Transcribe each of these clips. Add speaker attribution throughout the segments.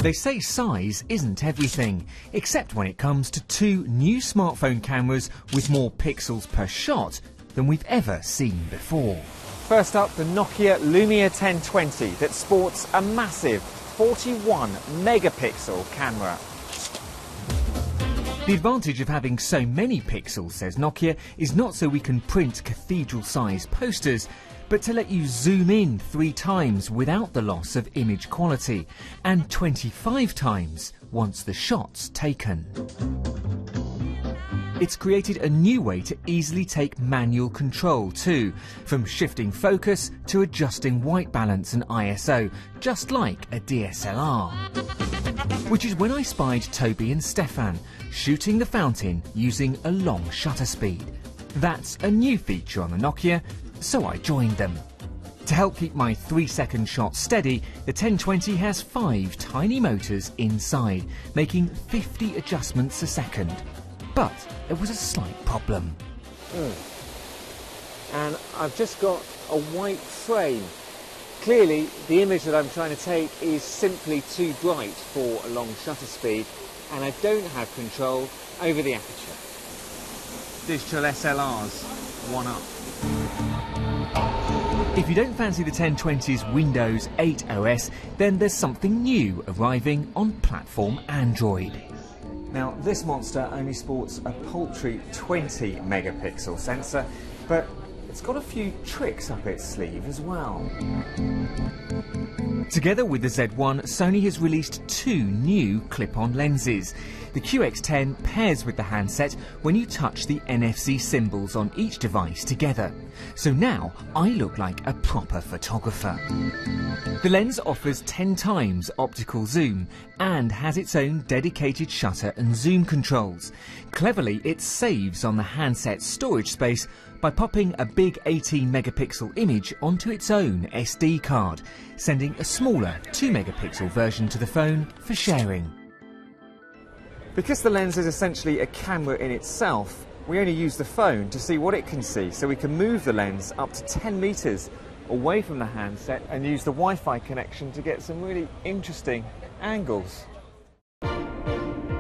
Speaker 1: They say size isn't everything, except when it comes to two new smartphone cameras with more pixels per shot than we've ever seen before.
Speaker 2: First up, the Nokia Lumia 1020 that sports a massive 41 megapixel camera.
Speaker 1: The advantage of having so many pixels, says Nokia, is not so we can print cathedral-sized posters, but to let you zoom in 3 times without the loss of image quality, and 25 times once the shot's taken. It's created a new way to easily take manual control too, from shifting focus to adjusting white balance and ISO, just like a DSLR. Which is when I spied Toby and Stefan shooting the fountain using a long shutter speed. That's a new feature on the Nokia, so I joined them. To help keep my 3-second shot steady, the 1020 has 5 tiny motors inside, making 50 adjustments a second. But there was a slight problem.
Speaker 2: And I've just got a white frame. Clearly, the image that I'm trying to take is simply too bright for a long shutter speed, and I don't have control over the aperture. Digital SLRs, one up.
Speaker 1: If you don't fancy the 1020's Windows 8 OS, then there's something new arriving on platform Android.
Speaker 2: Now, this monster only sports a paltry 20 megapixel sensor, but it's got a few tricks up its sleeve as well.
Speaker 1: Together with the Z1, Sony has released 2 new clip-on lenses. The QX10 pairs with the handset when you touch the NFC symbols on each device together. So now I look like a proper photographer. The lens offers 10 times optical zoom and has its own dedicated shutter and zoom controls. Cleverly, it saves on the handset's storage space by popping a big 18 megapixel image onto its own SD card, sending a smaller 2 megapixel version to the phone for sharing.
Speaker 2: Because the lens is essentially a camera in itself, we only use the phone to see what it can see, so we can move the lens up to 10 meters away from the handset and use the Wi-Fi connection to get some really interesting angles.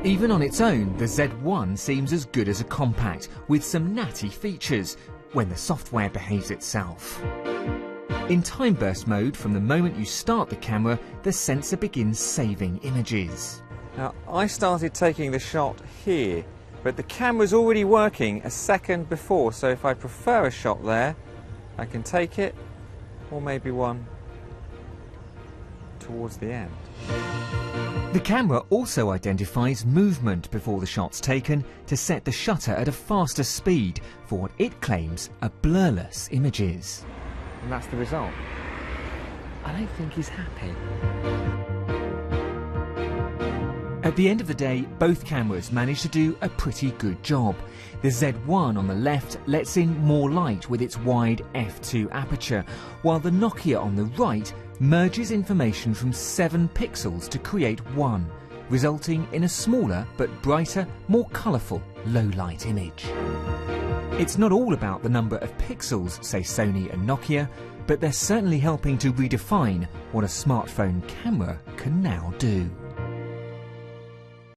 Speaker 1: Even on its own, the Z1 seems as good as a compact, with some natty features, when the software behaves itself. In time burst mode, from the moment you start the camera, the sensor begins saving images.
Speaker 2: Now, I started taking the shot here, but the camera's already working a second before, so if I prefer a shot there, I can take it, or maybe one towards the end.
Speaker 1: The camera also identifies movement before the shot's taken to set the shutter at a faster speed for what it claims are blurless images.
Speaker 2: And that's the result.
Speaker 1: I don't think he's happy. At the end of the day, both cameras managed to do a pretty good job. The Z1 on the left lets in more light with its wide f2 aperture, while the Nokia on the right merges information from 7 pixels to create 1, resulting in a smaller but brighter, more colourful low-light image. It's not all about the number of pixels, say Sony and Nokia, but they're certainly helping to redefine what a smartphone camera can now do.